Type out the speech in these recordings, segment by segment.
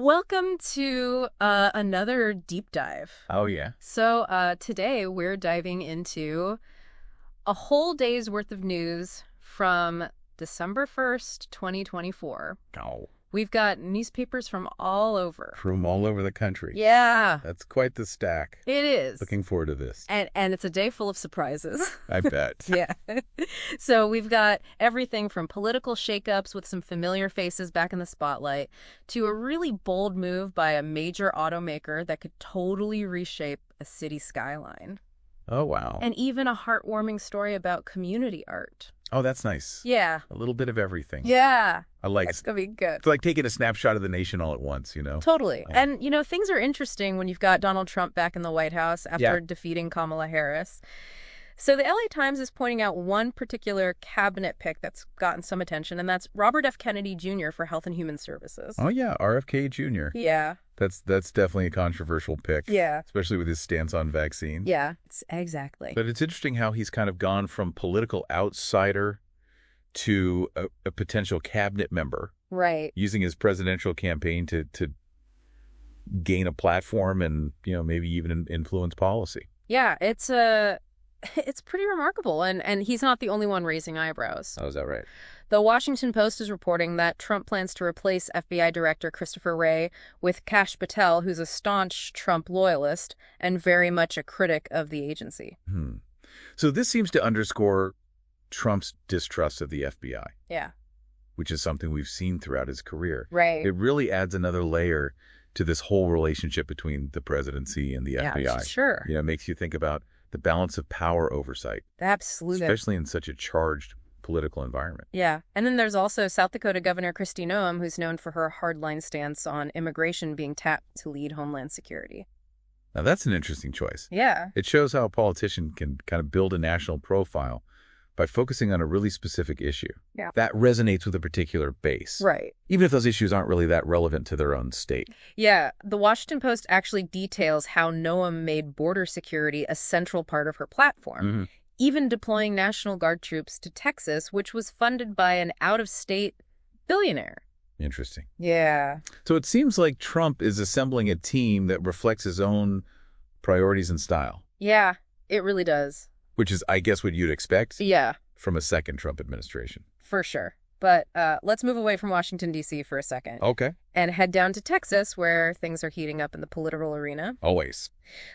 Welcome to another deep dive. Oh, yeah. So today we're diving into a whole day's worth of news from December 1st, 2024. Oh, We've got newspapers from all over. from all over the country. Yeah, That's quite the stack. it is. Looking forward to this. And it's a day full of surprises. I bet. Yeah. So we've got everything from political shakeups with some familiar faces back in the spotlight to a really bold move by a major automaker that could totally reshape a city skyline. Oh, wow. And even a heartwarming story about community art. Oh, that's nice. Yeah. A little bit of everything. Yeah. I like It's going to be good. It's like taking a snapshot of the nation all at once, you know? Totally. Yeah. And, things are interesting when you've got Donald Trump back in the White House after defeating Kamala Harris. So the LA Times is pointing out one particular cabinet pick that's gotten some attention, and that's Robert F. Kennedy Jr. for Health and Human Services. Oh, yeah. RFK Jr. Yeah. That's definitely a controversial pick. Yeah. Especially with his stance on vaccine. Yeah. Exactly. But it's interesting how he's kind of gone from political outsider to a potential cabinet member. Right. Using his presidential campaign to gain a platform and, maybe even influence policy. Yeah. It's pretty remarkable. And he's not the only one raising eyebrows. Oh, is that right? The Washington Post is reporting that Trump plans to replace FBI Director Christopher Wray with Kash Patel, who's a staunch Trump loyalist and very much a critic of the agency. So this seems to underscore Trump's distrust of the FBI. Yeah. Which is something we've seen throughout his career. Right. It really adds another layer to this whole relationship between the presidency and the FBI. Sure. It makes you think about the balance of power oversight. Absolutely. Especially in such a charged political environment. Yeah. And then there's also South Dakota Governor Kristi Noem, who's known for her hardline stance on immigration being tapped to lead Homeland Security. Now, that's an interesting choice. Yeah. It shows how a politician can kind of build a national profile by focusing on a really specific issue. Yeah. That resonates with a particular base. Right. Even if those issues aren't really that relevant to their own state. Yeah. The Washington Post actually details how Noem made border security a central part of her platform, even deploying National Guard troops to Texas, which was funded by an out-of-state billionaire. Interesting. Yeah. So it seems like Trump is assembling a team that reflects his own priorities and style. Yeah, it really does. Which is, I guess, what you'd expect Yeah, from a second Trump administration. for sure. But let's move away from Washington, D.C. for a second. Okay. And head down to Texas, where things are heating up in the political arena. Always.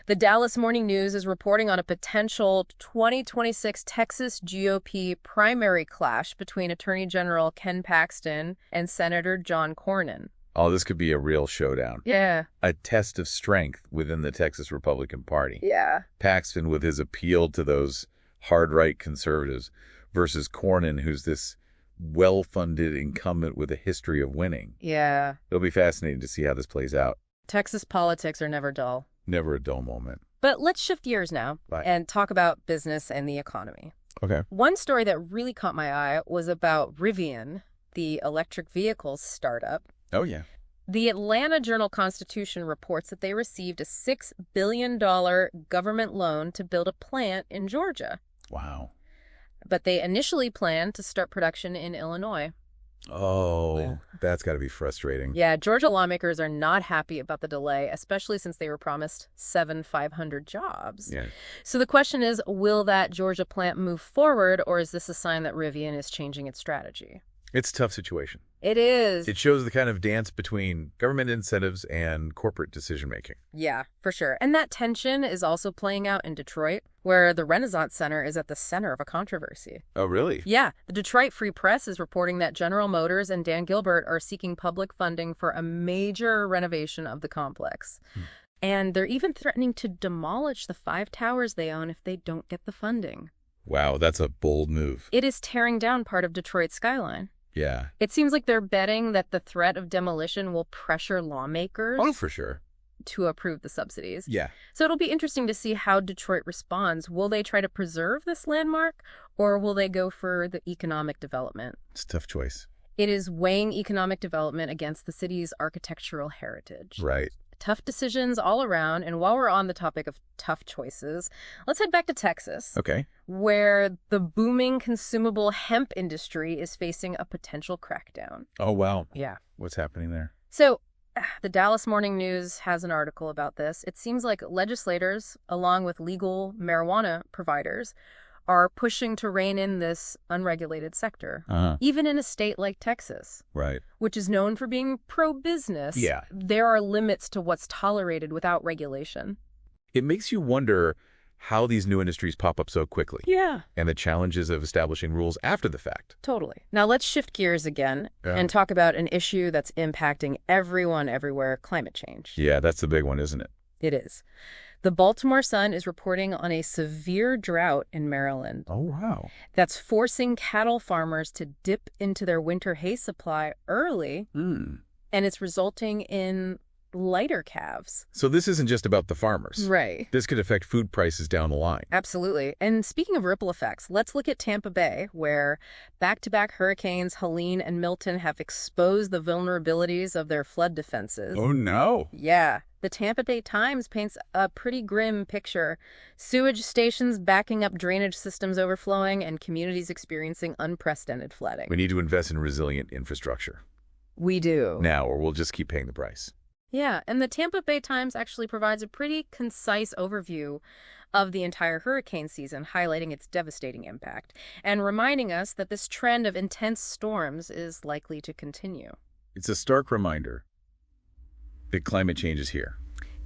The Dallas Morning News is reporting on a potential 2026 Texas GOP primary clash between Attorney General Ken Paxton and Senator John Cornyn. Oh, this could be a real showdown. Yeah. A test of strength within the Texas Republican Party. Yeah. Paxton with his appeal to those hard-right conservatives versus Cornyn, who's this well-funded incumbent with a history of winning. Yeah. It'll be fascinating to see how this plays out. Texas politics are never dull. Never a dull moment. But let's shift gears now and talk about business and the economy. Okay. One story that really caught my eye was about Rivian, the electric vehicles startup. Oh, yeah. The Atlanta Journal-Constitution reports that they received a $6 billion government loan to build a plant in Georgia. Wow. But they initially planned to start production in Illinois. Oh, that's got to be frustrating. Yeah, Georgia lawmakers are not happy about the delay, especially since they were promised 500 jobs. Yeah. So the question is, will that Georgia plant move forward, or is this a sign that Rivian is changing its strategy? It's a tough situation. It is. It shows the kind of dance between government incentives and corporate decision-making. Yeah, for sure. And that tension is also playing out in Detroit, where the Renaissance Center is at the center of a controversy. Oh, really? Yeah, the Detroit Free Press is reporting that General Motors and Dan Gilbert are seeking public funding for a major renovation of the complex. And they're even threatening to demolish the 5 towers they own if they don't get the funding. Wow, that's a bold move. It is tearing down part of Detroit's skyline. Yeah. It seems like they're betting that the threat of demolition will pressure lawmakers Oh, for sure. to approve the subsidies. Yeah. So it'll be interesting to see how Detroit responds. Will they try to preserve this landmark, or will they go for the economic development? It's a tough choice. It is weighing economic development against the city's architectural heritage. Right. Tough decisions all around. And while we're on the topic of tough choices, let's head back to Texas. Okay. Where the booming consumable hemp industry is facing a potential crackdown. Oh, wow. Yeah. What's happening there? So The Dallas Morning News has an article about this. It seems like legislators, along with legal marijuana providers, are pushing to rein in this unregulated sector, even in a state like Texas, Right. which is known for being pro-business. Yeah. There are limits to what's tolerated without regulation. It makes you wonder how these new industries pop up so quickly. Yeah. And the challenges of establishing rules after the fact. Totally. Now let's shift gears again and talk about an issue that's impacting everyone everywhere, climate change. Yeah, that's the big one, isn't it? It is. The Baltimore Sun is reporting on a severe drought in Maryland. Oh, wow. That's forcing cattle farmers to dip into their winter hay supply early, and it's resulting in lighter calves. So this isn't just about the farmers. Right. This could affect food prices down the line. Absolutely. And speaking of ripple effects, let's look at Tampa Bay, where back-to-back hurricanes Helene and Milton have exposed the vulnerabilities of their flood defenses. Oh, no. Yeah. The Tampa Bay Times paints a pretty grim picture. Sewage stations backing up, drainage systems overflowing, and communities experiencing unprecedented flooding. We need to invest in resilient infrastructure. We do. Now, or we'll just keep paying the price. Yeah, and the Tampa Bay Times actually provides a pretty concise overview of the entire hurricane season, highlighting its devastating impact, and reminding us that this trend of intense storms is likely to continue. It's a stark reminder that climate change is here.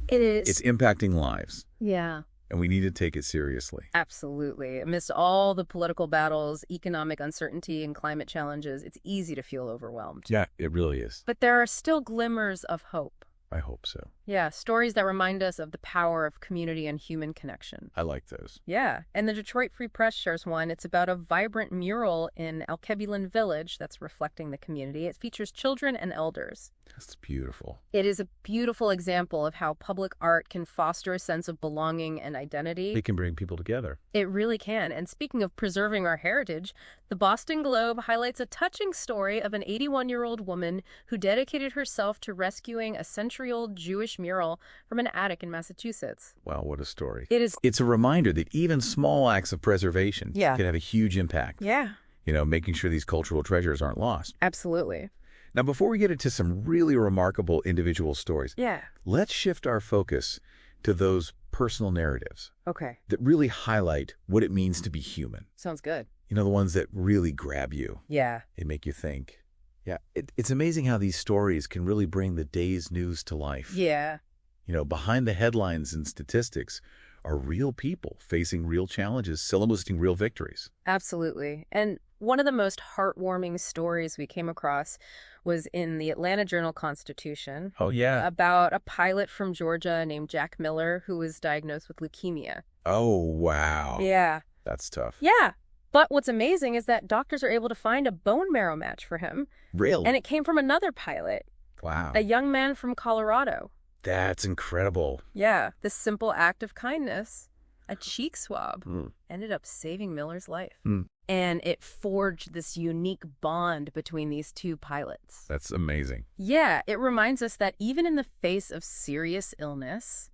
It is. It's impacting lives. Yeah. And we need to take it seriously. Absolutely. Amidst all the political battles, economic uncertainty, and climate challenges, it's easy to feel overwhelmed. Yeah, it really is. But there are still glimmers of hope. I hope so. Yeah, stories that remind us of the power of community and human connection. I like those. Yeah, and the Detroit Free Press shares one. It's about a vibrant mural in Alkebulan Village that's reflecting the community. It features children and elders. That's beautiful. It is a beautiful example of how public art can foster a sense of belonging and identity. It can bring people together. It really can. And speaking of preserving our heritage, the Boston Globe highlights a touching story of an 81-year-old woman who dedicated herself to rescuing a century-old Jewish mural from an attic in Massachusetts. Wow, what a story. It is. It's a reminder that even small acts of preservation can have a huge impact. Yeah. You know, making sure these cultural treasures aren't lost. Absolutely. Now, before we get into some really remarkable individual stories, let's shift our focus to those personal narratives that really highlight what it means to be human. Sounds good. You know, the ones that really grab you. Yeah. They make you think. Yeah, it's amazing how these stories can really bring the day's news to life. Yeah. You know, behind the headlines and statistics are real people facing real challenges, celebrating real victories. Absolutely. And one of the most heartwarming stories we came across was in the Atlanta Journal-Constitution. Oh, yeah. About a pilot from Georgia named Jack Miller who was diagnosed with leukemia. Oh, wow. Yeah. That's tough. Yeah. But what's amazing is that doctors are able to find a bone marrow match for him. Really? And it came from another pilot. Wow. A young man from Colorado. That's incredible. Yeah. This simple act of kindness, a cheek swab, ended up saving Miller's life. And it forged this unique bond between these two pilots. That's amazing. Yeah, it reminds us that even in the face of serious illness,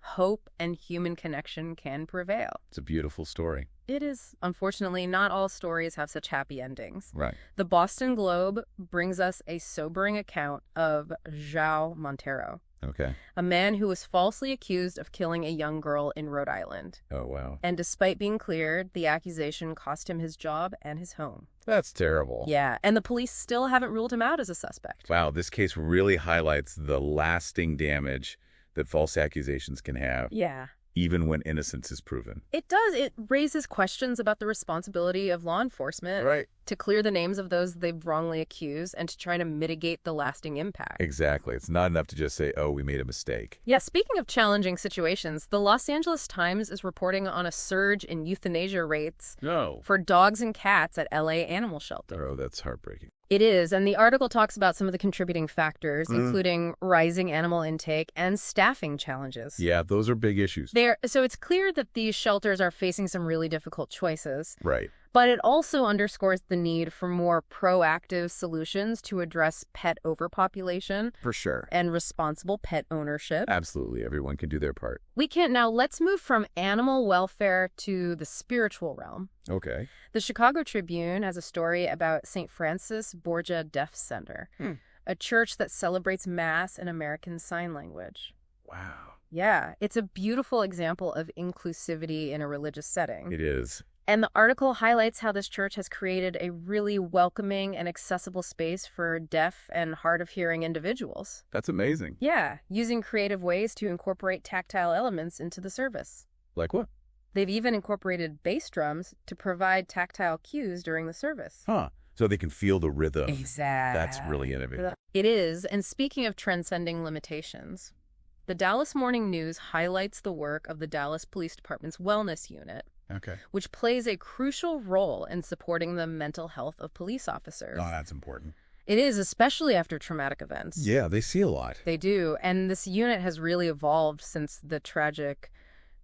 hope and human connection can prevail. It's a beautiful story. It is. Unfortunately, not all stories have such happy endings. Right. The Boston Globe brings us a sobering account of João Monteiro. Okay. A man who was falsely accused of killing a young girl in Rhode Island. Oh, wow. And despite being cleared, the accusation cost him his job and his home. That's terrible. Yeah, and the police still haven't ruled him out as a suspect. Wow, this case really highlights the lasting damage that false accusations can have. Yeah. Even when innocence is proven. It does. It raises questions about the responsibility of law enforcement to clear the names of those they've wrongly accused and to try to mitigate the lasting impact. Exactly. It's not enough to just say, oh, we made a mistake. Yeah, speaking of challenging situations, the Los Angeles Times is reporting on a surge in euthanasia rates for dogs and cats at LA animal shelters. Oh, that's heartbreaking. It is, and the article talks about some of the contributing factors, including rising animal intake and staffing challenges. Yeah, those are big issues. So it's clear that these shelters are facing some really difficult choices. Right. But it also underscores the need for more proactive solutions to address pet overpopulation. For sure. And responsible pet ownership. Absolutely. Everyone can do their part. Now let's move from animal welfare to the spiritual realm. Okay. The Chicago Tribune has a story about St. Francis Borgia Deaf Center. a church that celebrates Mass in American Sign Language. Wow. Yeah, it's a beautiful example of inclusivity in a religious setting. It is. And the article highlights how this church has created a really welcoming and accessible space for deaf and hard-of-hearing individuals. That's amazing. Yeah, using creative ways to incorporate tactile elements into the service. Like what? They've even incorporated bass drums to provide tactile cues during the service. Huh. So they can feel the rhythm. Exactly. That's really innovative. It is. And speaking of transcending limitations, the Dallas Morning News highlights the work of the Dallas Police Department's Wellness Unit, which plays a crucial role in supporting the mental health of police officers. Oh, that's important. It is, especially after traumatic events. Yeah, they see a lot. They do. And this unit has really evolved since the tragic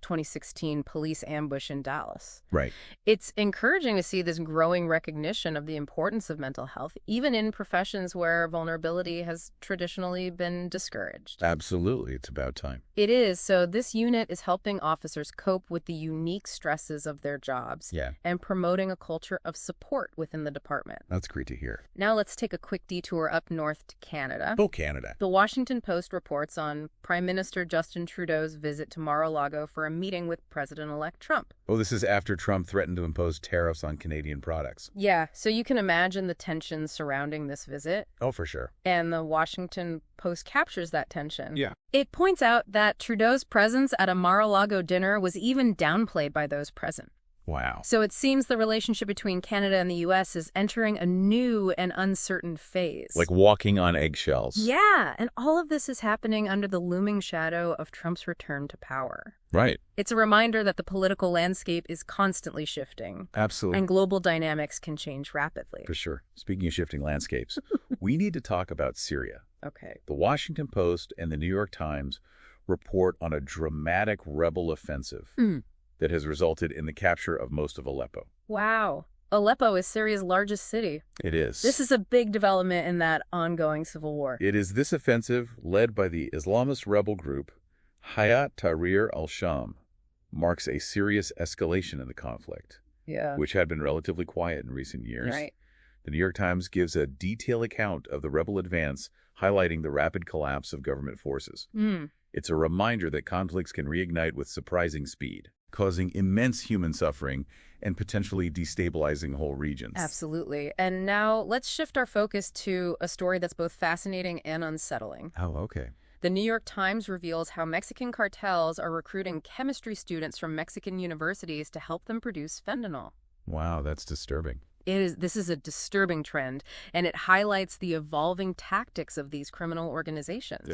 2016 police ambush in Dallas. Right. It's encouraging to see this growing recognition of the importance of mental health, even in professions where vulnerability has traditionally been discouraged. Absolutely. It's about time. It is. So this unit is helping officers cope with the unique stresses of their jobs and promoting a culture of support within the department. That's great to hear. Now let's take a quick detour up north to Canada. Oh, Canada. The Washington Post reports on Prime Minister Justin Trudeau's visit to Mar-a-Lago for a meeting with President-elect Trump. Oh, this is after Trump threatened to impose tariffs on Canadian products. Yeah, so you can imagine the tensions surrounding this visit. Oh, for sure. And the Washington Post captures that tension. Yeah. It points out that Trudeau's presence at a Mar-a-Lago dinner was even downplayed by those present. Wow. So it seems the relationship between Canada and the U.S. is entering a new and uncertain phase. Like walking on eggshells. Yeah, and all of this is happening under the looming shadow of Trump's return to power. Right. It's a reminder that the political landscape is constantly shifting. Absolutely. And global dynamics can change rapidly. For sure. Speaking of shifting landscapes, we need to talk about Syria. Okay. The Washington Post and the New York Times report on a dramatic rebel offensive that has resulted in the capture of most of Aleppo. Wow. Aleppo is Syria's largest city. It is. This is a big development in that ongoing civil war. It is this offensive, led by the Islamist rebel group Hayat Tahrir al-Sham, marks a serious escalation in the conflict, which had been relatively quiet in recent years. Right. The New York Times gives a detailed account of the rebel advance, highlighting the rapid collapse of government forces. It's a reminder that conflicts can reignite with surprising speed, causing immense human suffering and potentially destabilizing whole regions. Absolutely. And now let's shift our focus to a story that's both fascinating and unsettling. Oh, okay. The New York Times reveals how Mexican cartels are recruiting chemistry students from Mexican universities to help them produce fentanyl. Wow, that's disturbing. This is a disturbing trend, and it highlights the evolving tactics of these criminal organizations.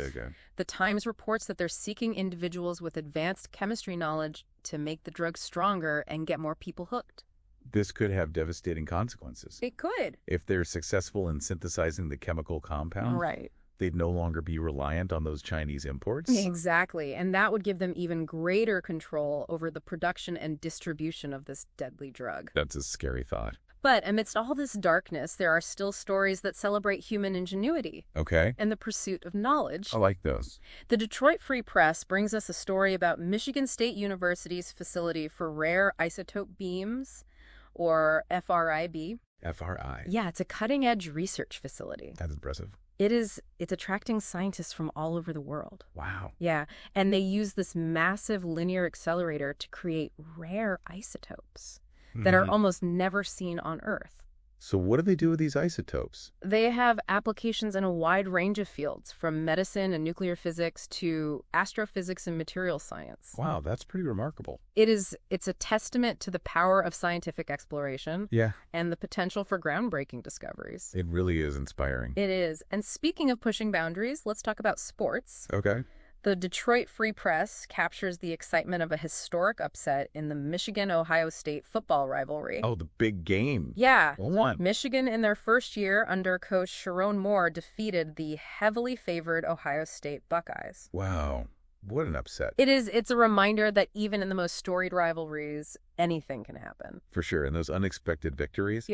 The Times reports that they're seeking individuals with advanced chemistry knowledge to make the drug stronger and get more people hooked. This could have devastating consequences. It could. If they're successful in synthesizing the chemical compound, right, they'd no longer be reliant on those Chinese imports. Exactly, and that would give them even greater control over the production and distribution of this deadly drug. That's a scary thought. But amidst all this darkness, there are still stories that celebrate human ingenuity. Okay. And the pursuit of knowledge. I like those. The Detroit Free Press brings us a story about Michigan State University's facility for rare isotope beams, or FRIB. FRI. Yeah, it's a cutting-edge research facility. That's impressive. It's attracting scientists from all over the world. Wow. Yeah, and they use this massive linear accelerator to create rare isotopes that are almost never seen on Earth. So what do they do with these isotopes? They have applications in a wide range of fields, from medicine and nuclear physics to astrophysics and material science. Wow, that's pretty remarkable. It's a testament to the power of scientific exploration and the potential for groundbreaking discoveries. It really is inspiring. It is. And speaking of pushing boundaries, let's talk about sports. Okay. The Detroit Free Press captures the excitement of a historic upset in the Michigan-Ohio State football rivalry. Oh, the big game. Yeah. Well, what? Michigan, in their first year under coach Sharon Moore, defeated the heavily favored Ohio State Buckeyes. Wow. What an upset. It's a reminder that even in the most storied rivalries, anything can happen. For sure. And those unexpected victories,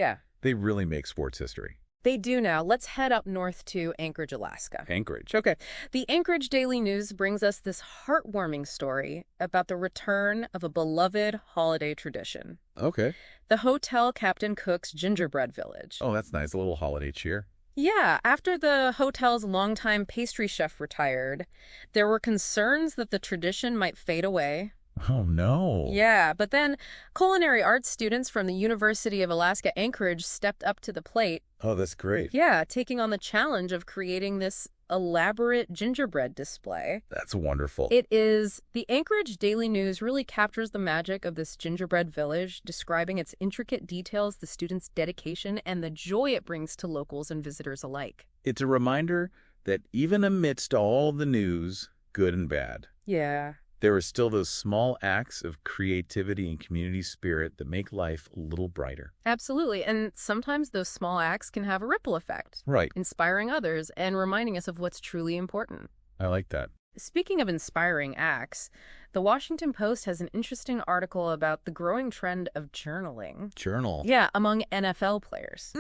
they really make sports history. They do now. Let's head up north to Anchorage, Alaska. Anchorage. Okay. The Anchorage Daily News brings us this heartwarming story about the return of a beloved holiday tradition. Okay. The Hotel Captain Cook's Gingerbread Village. Oh, that's nice. A little holiday cheer. Yeah, after the hotel's longtime pastry chef retired, there were concerns that the tradition might fade away. Oh, no. Yeah, but then culinary arts students from the University of Alaska Anchorage stepped up to the plate. Oh, that's great. Yeah, taking on the challenge of creating this elaborate gingerbread display. That's wonderful. It is. The Anchorage Daily News really captures the magic of this gingerbread village, describing its intricate details, the students' dedication, and the joy it brings to locals and visitors alike. It's a reminder that even amidst all the news, good and bad, Yeah. there are still those small acts of creativity and community spirit that make life a little brighter. Absolutely. And sometimes those small acts can have a ripple effect, Right. inspiring others and reminding us of what's truly important. I like that. Speaking of inspiring acts, the Washington Post has an interesting article about the growing trend of journaling. Journal. Yeah, among NFL players.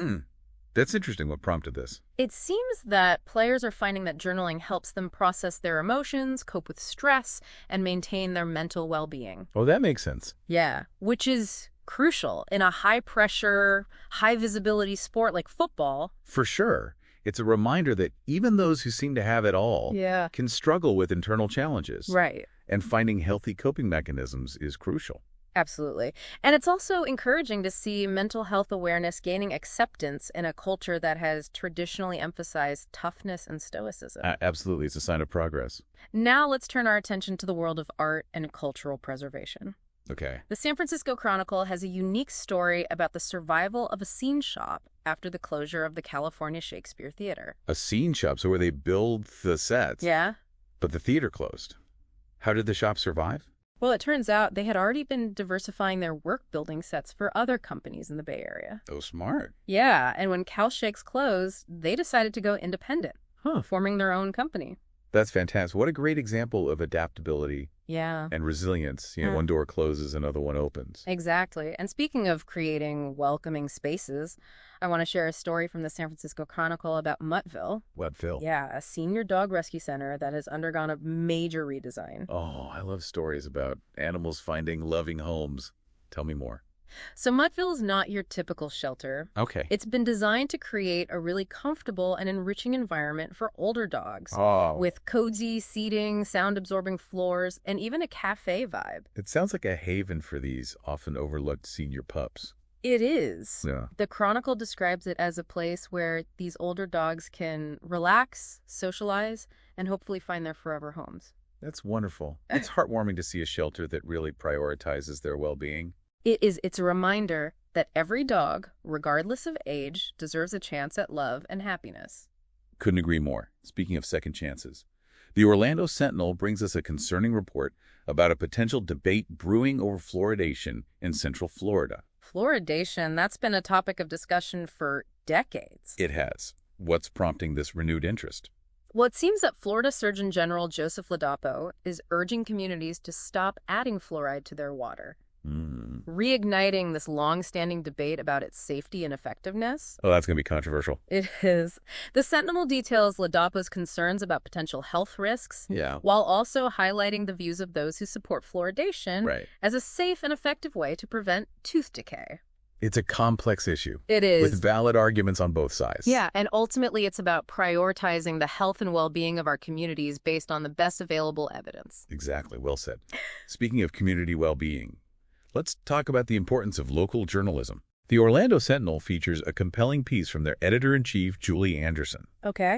That's interesting. What prompted this? It seems that players are finding that journaling helps them process their emotions, cope with stress, and maintain their mental well-being. Oh, that makes sense. Yeah, which is crucial in a high-pressure, high-visibility sport like football. For sure. It's a reminder that even those who seem to have it all Yeah. can struggle with internal challenges. Right. And finding healthy coping mechanisms is crucial. Absolutely. And it's also encouraging to see mental health awareness gaining acceptance in a culture that has traditionally emphasized toughness and stoicism. Absolutely. It's a sign of progress. Now let's turn our attention to the world of art and cultural preservation. Okay. The San Francisco Chronicle has a unique story about the survival of a scene shop after the closure of the California Shakespeare Theater. A scene shop, so where they build the sets. Yeah? But the theater closed. How did the shop survive? Well, it turns out they had already been diversifying their work building sets for other companies in the Bay Area. Oh, smart. Yeah, and when Cal Shakes closed, they decided to go independent, forming their own company. That's fantastic. What a great example of adaptability Yeah. and resilience. One door closes, another one opens. Exactly. And speaking of creating welcoming spaces, I want to share a story from the San Francisco Chronicle about Muttville. What, Phil? Yeah, a senior dog rescue center that has undergone a major redesign. Oh, I love stories about animals finding loving homes. Tell me more. So Muttville is not your typical shelter. Okay. It's been designed to create a really comfortable and enriching environment for older dogs. Oh. With cozy seating, sound-absorbing floors, and even a cafe vibe. It sounds like a haven for these often overlooked senior pups. It is. Yeah. The Chronicle describes it as a place where these older dogs can relax, socialize, and hopefully find their forever homes. That's wonderful. It's heartwarming to see a shelter that really prioritizes their well-being. It's a reminder that every dog, regardless of age, deserves a chance at love and happiness. Couldn't agree more. Speaking of second chances, the Orlando Sentinel brings us a concerning report about a potential debate brewing over fluoridation in Central Florida. Fluoridation, that's been a topic of discussion for decades. It has. What's prompting this renewed interest? Well, it seems that Florida Surgeon General Joseph Ladapo is urging communities to stop adding fluoride to their water, reigniting this long-standing debate about its safety and effectiveness. Oh, that's going to be controversial. It is. The Sentinel details Ladapo's concerns about potential health risks, while also highlighting the views of those who support fluoridation as a safe and effective way to prevent tooth decay. It's a complex issue. It is. With valid arguments on both sides. Yeah, and ultimately it's about prioritizing the health and well-being of our communities based on the best available evidence. Exactly. Well said. Speaking of community well-being, let's talk about the importance of local journalism. The Orlando Sentinel features a compelling piece from their editor-in-chief, Julie Anderson,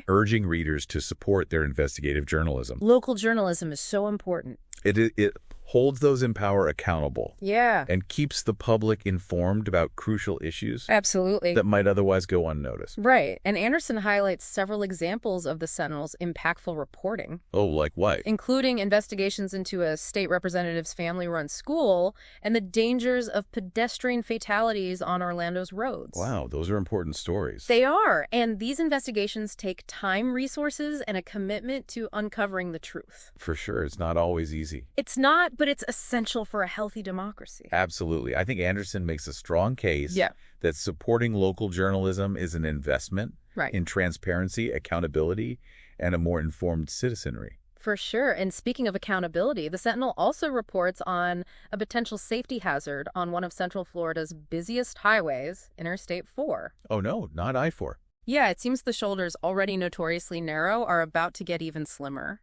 urging readers to support their investigative journalism. Local journalism is so important. It holds those in power accountable. Yeah. And keeps the public informed about crucial issues. Absolutely. That might otherwise go unnoticed. Right. And Anderson highlights several examples of the Sentinel's impactful reporting. Oh, like what? Including investigations into a state representative's family-run school and the dangers of pedestrian fatalities on Orlando's roads. Wow, those are important stories. They are. And these investigations take time, resources, and a commitment to uncovering the truth. For sure. It's not always easy. It's not, but it's essential for a healthy democracy. Absolutely. I think Anderson makes a strong case that supporting local journalism is an investment in transparency, accountability, and a more informed citizenry. For sure. And speaking of accountability, the Sentinel also reports on a potential safety hazard on one of Central Florida's busiest highways, Interstate 4. Oh, no, not I-4. Yeah, it seems the shoulders, already notoriously narrow, are about to get even slimmer.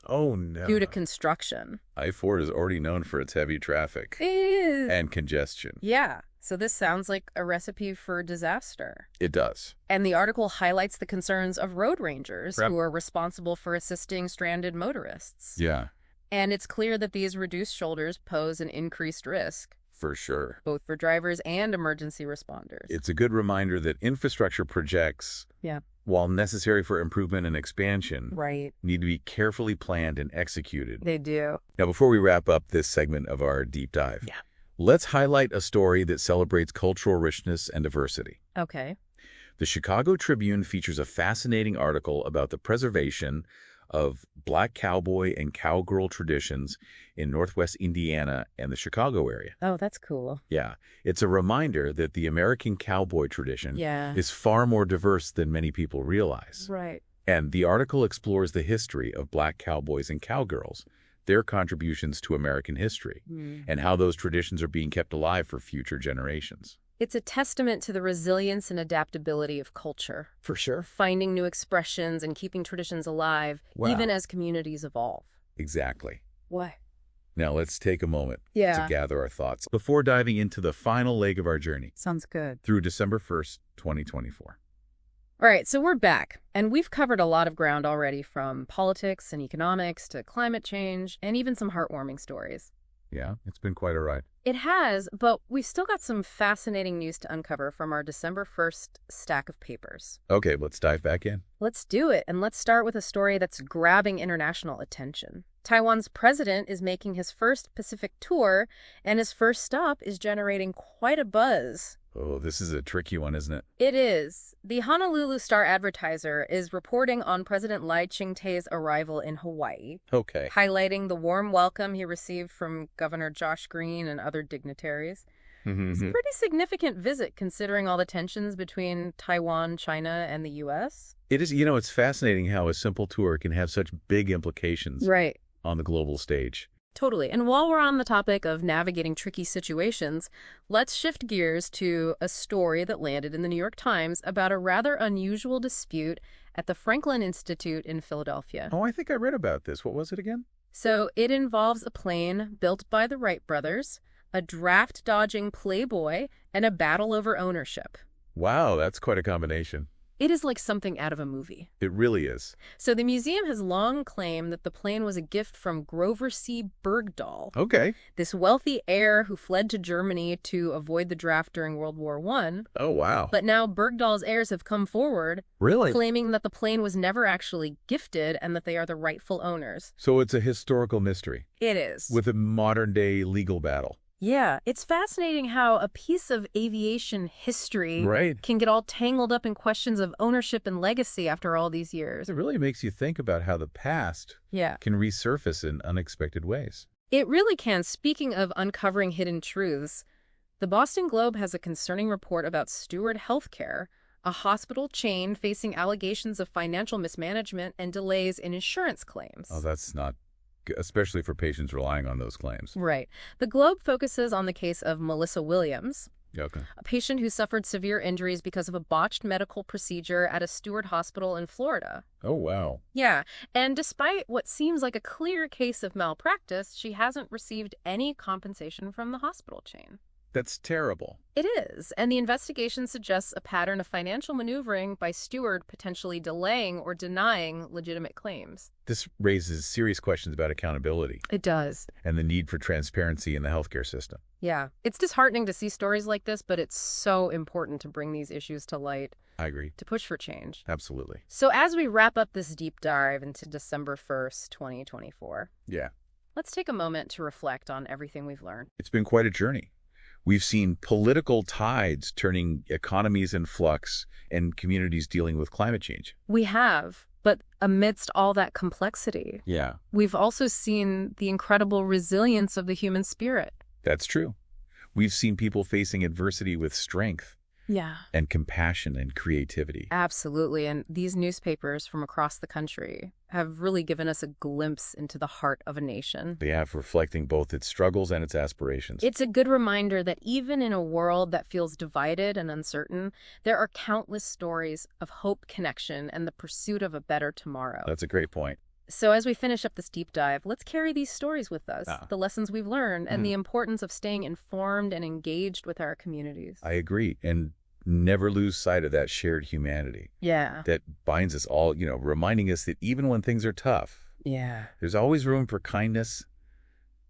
Oh, no. Due to construction. I-4 is already known for its heavy traffic. It is. And congestion. Yeah, so this sounds like a recipe for disaster. It does. And the article highlights the concerns of road rangers who are responsible for assisting stranded motorists. Yeah. And it's clear that these reduced shoulders pose an increased risk. For sure. Both for drivers and emergency responders. It's a good reminder that infrastructure projects, while necessary for improvement and expansion, need to be carefully planned and executed. They do. Now, before we wrap up this segment of our deep dive, let's highlight a story that celebrates cultural richness and diversity. Okay. The Chicago Tribune features a fascinating article about the preservation of Black cowboy and cowgirl traditions in Northwest Indiana and the Chicago area. Oh, that's cool. Yeah, it's a reminder that the American cowboy tradition is far more diverse than many people realize. Right. And the article explores the history of Black cowboys and cowgirls, their contributions to American history, and how those traditions are being kept alive for future generations. It's a testament to the resilience and adaptability of culture. For sure. Finding new expressions and keeping traditions alive, even as communities evolve. Exactly. Why? Now let's take a moment to gather our thoughts before diving into the final leg of our journey. Sounds good. Through December 1st, 2024. All right, so we're back, and we've covered a lot of ground already, from politics and economics to climate change, and even some heartwarming stories. Yeah, it's been quite a ride. It has, but we've still got some fascinating news to uncover from our December 1st stack of papers. Okay, let's dive back in. Let's do it, and let's start with a story that's grabbing international attention. Taiwan's president is making his first Pacific tour, and his first stop is generating quite a buzz. Oh, this is a tricky one, isn't it? It is. The Honolulu Star-Advertiser is reporting on President Lai Ching-te's arrival in Hawaii. Okay. Highlighting the warm welcome he received from Governor Josh Green and other dignitaries. It's a pretty significant visit considering all the tensions between Taiwan, China, and the U.S. It is. You know, it's fascinating how a simple tour can have such big implications on the global stage. Totally. And while we're on the topic of navigating tricky situations, let's shift gears to a story that landed in the New York Times about a rather unusual dispute at the Franklin Institute in Philadelphia. Oh, I think I read about this. What was it again? So it involves a plane built by the Wright brothers, a draft-dodging playboy, and a battle over ownership. Wow, that's quite a combination. It is like something out of a movie. It really is. So the museum has long claimed that the plane was a gift from Grover C. Bergdahl. Okay. This wealthy heir who fled to Germany to avoid the draft during World War I. Oh, wow. But now Bergdahl's heirs have come forward, claiming that the plane was never actually gifted and that they are the rightful owners. So it's a historical mystery. It is. With a modern-day legal battle. Yeah, it's fascinating how a piece of aviation history can get all tangled up in questions of ownership and legacy after all these years. It really makes you think about how the past can resurface in unexpected ways. It really can. Speaking of uncovering hidden truths, the Boston Globe has a concerning report about Steward Healthcare, a hospital chain facing allegations of financial mismanagement and delays in insurance claims. Oh, that's not especially for patients relying on those claims. Right. The Globe focuses on the case of Melissa Williams, a patient who suffered severe injuries because of a botched medical procedure at a Steward hospital in Florida. Oh, wow. Yeah. And despite what seems like a clear case of malpractice, she hasn't received any compensation from the hospital chain. That's terrible. It is, and the investigation suggests a pattern of financial maneuvering by Steward potentially delaying or denying legitimate claims. This raises serious questions about accountability. It does. And the need for transparency in the healthcare system. Yeah. It's disheartening to see stories like this, but it's so important to bring these issues to light. I agree. To push for change. Absolutely. So as we wrap up this deep dive into December 1st, 2024, let's take a moment to reflect on everything we've learned. It's been quite a journey. We've seen political tides turning economies in flux and communities dealing with climate change. We have, but amidst all that complexity, we've also seen the incredible resilience of the human spirit. That's true. We've seen people facing adversity with strength, Yeah. and compassion and creativity. Absolutely. And these newspapers from across the country have really given us a glimpse into the heart of a nation. They have reflecting both its struggles and its aspirations. It's a good reminder that even in a world that feels divided and uncertain, there are countless stories of hope, connection, and the pursuit of a better tomorrow. That's a great point. So as we finish up this deep dive, let's carry these stories with us, the lessons we've learned, and the importance of staying informed and engaged with our communities. I agree. And never lose sight of that shared humanity. Yeah. That binds us all, reminding us that even when things are tough, there's always room for kindness,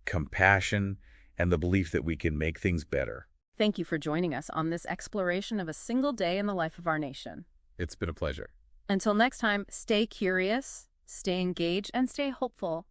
compassion, and the belief that we can make things better. Thank you for joining us on this exploration of a single day in the life of our nation. It's been a pleasure. Until next time, stay curious, stay engaged, and stay hopeful.